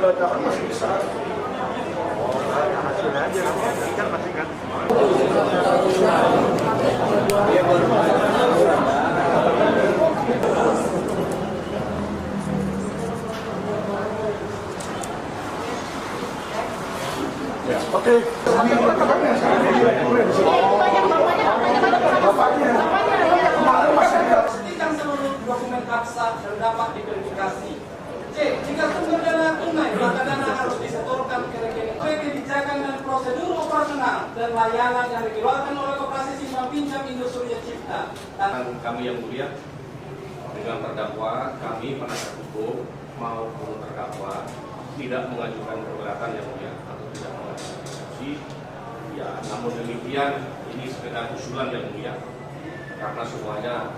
membacakan masih bisa. Hasilnya aja kan pasti kan. Oke. Pastikan seluruh dokumen faksa terdapat diverifikasi. C. Jika sumber dana tunai, maka dana harus disetorkan ke rekening. Kebijakan dan prosedur operasional dan layanan yang dikeluarkan oleh Koperasi Simpan Pinjam Indo Surya Cipta. Kami yang mulia, dengan terdakwa, kami penasihat hukum maupun terdakwa tidak mengajukan keberatan yang mulia atau tidak mengajukan eksepsi. Ya, namun demikian ini sekedar usulan yang mulia, karena semuanya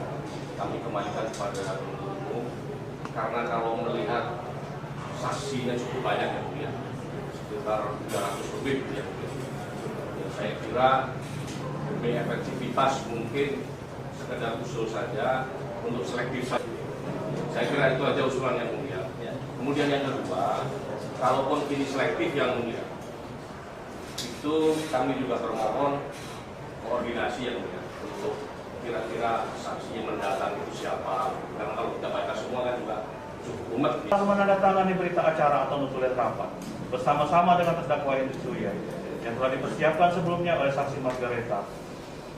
kami kembalikan kepada penuntut umum. Karena kalau melihat saksinya cukup banyak yang mulia, sekitar 300 lebih yang mulia. Ya, saya kira demi efektivitas mungkin sekedar usul saja untuk selektif saja. Saya kira itu aja usulan yang mulia. Kemudian yang kedua, kalaupun ini selektif yang mulia, itu kami juga bermohon koordinasi yang mulia untuk kira-kira saksi yang mendatang itu siapa. Karena kalau kita baca semua kan juga cukup umat. Menandatangani berita acara atau nutulen rapat bersama-sama dengan terdakwa Hendrik Surya yang telah dipersiapkan sebelumnya oleh saksi Margareta.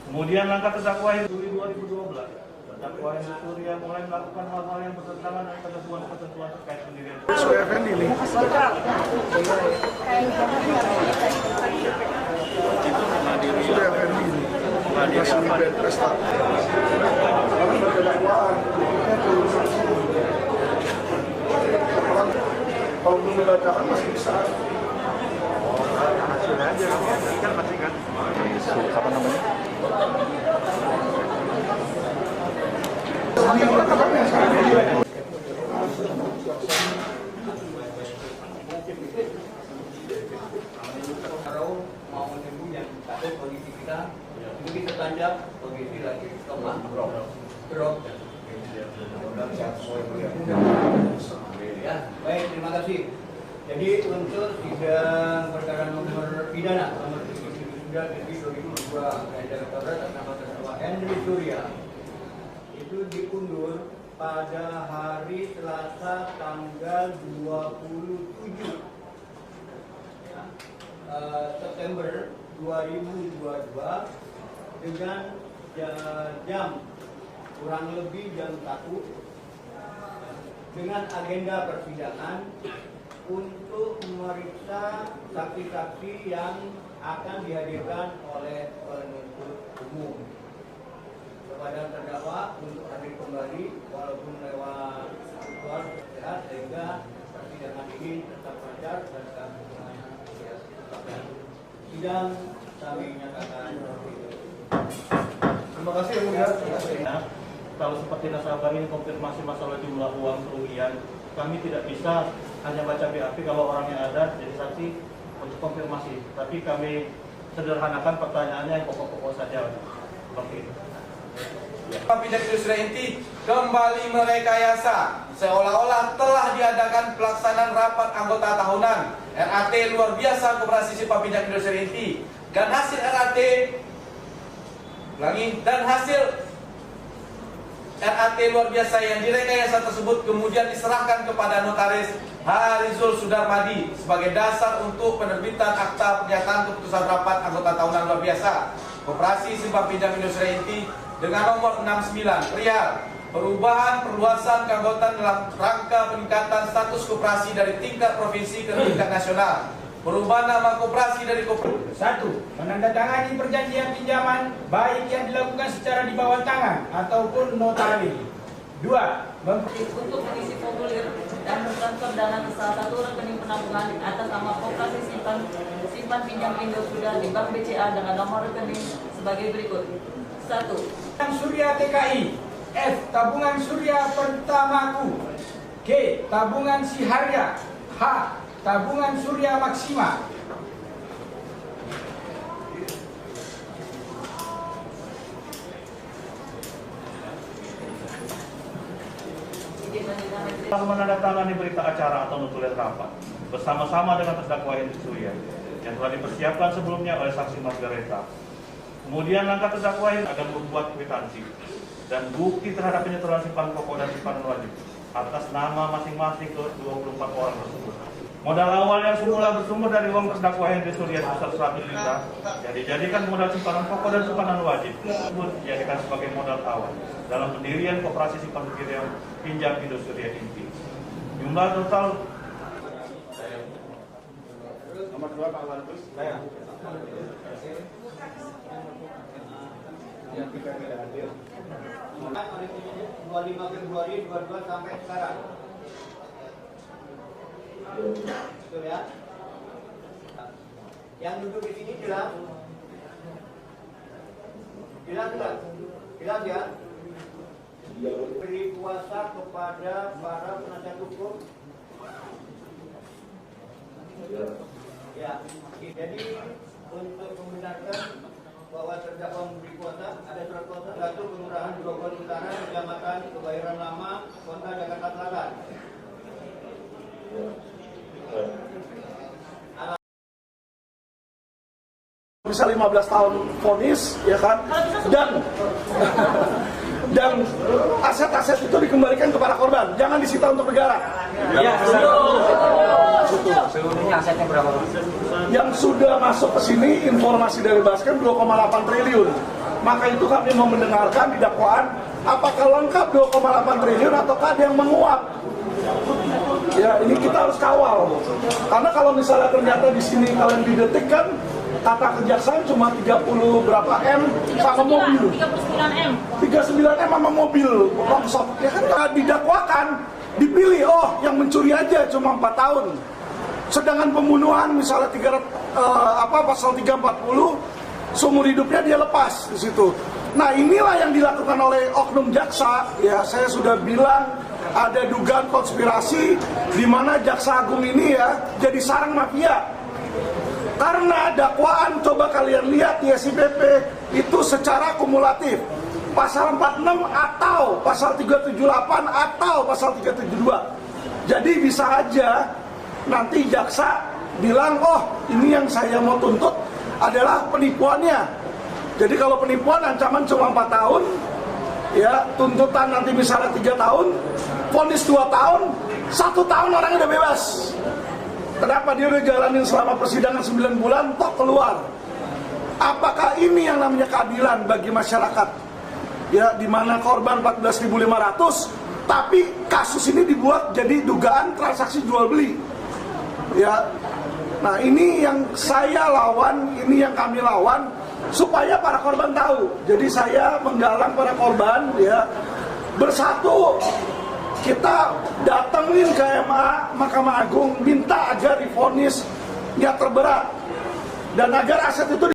Kemudian langkah terdakwa Juli 2012, terdakwa Hendrik Surya mulai melakukan hal-hal yang bertentangan dengan ketentuan terkait pendirian. Surya Effendi nih. Surya Effendi nih. Masih di bed resta. Karena berdakwaan. Kalau belum membacakan masih bisa. Hasilnya aja kan pasti kan. Apa namanya? Maupun ibu yang takut kondisi kita itu kita tanjak kondisi lagi lemah drop. Ya, baik, terima kasih. Jadi untuk sidang perkara nomor pidana nomor 79/2002 Jakarta Barat atas nama terdakwa Hendrik Surya itu diundur pada hari Selasa tanggal 27 September 2022 dengan jam kurang lebih jam 1 dengan agenda persidangan untuk memeriksa saksi-saksi yang akan dihadirkan oleh penuntut umum. Kepada terdakwa untuk hadir kembali walaupun lewat virtual sehat sehingga persidangan ini tetap lancar dan sidang kami nyatakan. Terima kasih yang mulia. Kalau seperti nasabah ini konfirmasi masalah jumlah uang kerugian, kami tidak bisa hanya baca BAP kalau orangnya ada jadi saksi untuk konfirmasi. Tapi kami sederhanakan pertanyaannya yang pokok-pokok saja. Seperti itu. Pinjam Indo Surya Inti kembali merekayasa seolah-olah telah diadakan pelaksanaan rapat anggota tahunan RAT luar biasa Koperasi Simpan Pinjam Indo Surya Inti dan hasil RAT luar biasa yang direkayasa tersebut kemudian diserahkan kepada Notaris Harizul Sudarmadi sebagai dasar untuk penerbitan akta pernyataan keputusan rapat anggota tahunan luar biasa Koperasi Simpan Pinjam Indo Surya Inti dengan nomor 69 perihal perubahan perluasan keanggotaan dalam rangka peningkatan status koperasi dari tingkat provinsi ke tingkat nasional. Perubahan nama koperasi dari koperasi. 1. Menandatangani perjanjian pinjaman baik yang dilakukan secara di bawah tangan ataupun notaris. 2. Untuk mengisi formulir dan mentransfer dana ke salah satu rekening penampungan atas nama Koperasi Simpan Pinjam Indo Surya di Bank BCA dengan nomor rekening sebagai berikut. 1. Surya TKI. F. Tabungan Surya Pertamaku. G. Tabungan Siharya. H. Tabungan Surya Maksima. Izin Telah menandatangani berita acara atau notulen rapat bersama-sama dengan terdakwa Hendrik Surya yang telah dipersiapkan sebelumnya oleh saksi Margareta. Kemudian langkah terdakwa akan membuat kwitansi dan bukti terhadap penyetoran simpanan pokok dan simpanan wajib atas nama masing-masing ke 24 orang tersebut. Modal awal yang semula bersumber dari uang terdakwa Hendrik Surya sebesar 100 juta yang dijadikan modal simpanan pokok dan simpanan wajib tersebut dijadikan sebagai modal awal dalam pendirian koperasi simpan pinjam Indo Surya Inti. Jumlah total Nomor 2 Pak Waltus. Saya. Yang kita tidak hadir. 25 Februari 22 sampai sekarang. Betul ya? Yang duduk di sini jelas? Jelas tidak? Jelas ya? Beri kuasa kepada para penasihat hukum. Ya, jadi untuk membenarkan bahwa terdakwa memberi kuasa, ada surat kuasa 1 Kelurahan Grogol Utara, Kecamatan Kebayoran Lama, Kota Jakarta Selatan. Bisa 15 tahun vonis, ya kan? Dan aset-aset itu dikembalikan kepada korban, jangan disita untuk negara. Ya, seluruhnya asetnya berapa? Yang sudah masuk ke sini informasi dari Basken 2,8 triliun. Maka itu kami mau mendengarkan di dakwaan apakah lengkap 2,8 triliun ataukah ada yang menguap. Ya, ini kita harus kawal. Karena kalau misalnya ternyata di sini kalian didetikkan kata kejaksaan cuma 30 berapa M sama mobil. 39 M. 39 M sama mobil. Ya kan didakwakan, dipilih yang yang aja cuma 4 tahun. Sedangkan pembunuhan misalnya pasal 340 seumur hidupnya dia lepas di situ. Nah, inilah yang dilakukan oleh oknum jaksa. Ya, saya sudah bilang ada dugaan konspirasi di mana jaksa agung ini ya jadi sarang mafia. Karena dakwaan coba kalian lihat di SIPP itu secara kumulatif. Pasal 46 atau pasal 378 atau pasal 372. Jadi bisa aja nanti jaksa bilang, ini yang saya mau tuntut adalah penipuannya. Jadi kalau penipuan ancaman cuma 4 tahun, ya tuntutan nanti misalnya 3 tahun, vonis 2 tahun, 1 tahun orang udah bebas. Kenapa dia udah jalanin selama persidangan 9 bulan, toh keluar. Apakah ini yang namanya keadilan bagi masyarakat? Ya, di mana korban 14.500, tapi kasus ini dibuat jadi dugaan transaksi jual beli. Ya, nah ini yang saya lawan, ini yang kami lawan supaya para korban tahu. Jadi saya menggalang para korban ya bersatu. Kita datengin ke MA, Mahkamah Agung, minta agar divonis niat terberat dan agar aset itu